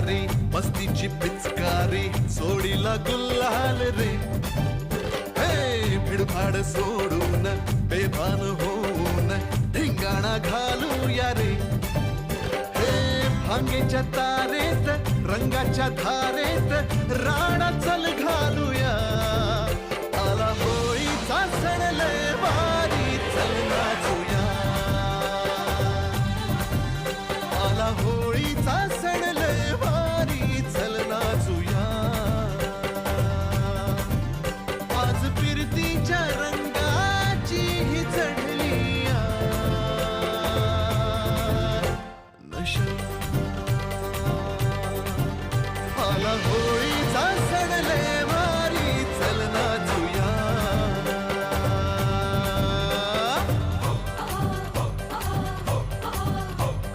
भारी मस्तीची पिचकारी सोडीला गुल्हाल रे हे भिडभाड सोडून बेभान होऊन धिंगाणा घालूया रे हे भांगेच्या तारेत रंगाच्या धारेत राणा चल घालूया आला होळीचा सण लय भारी चल नाचूया आला होळीचा सण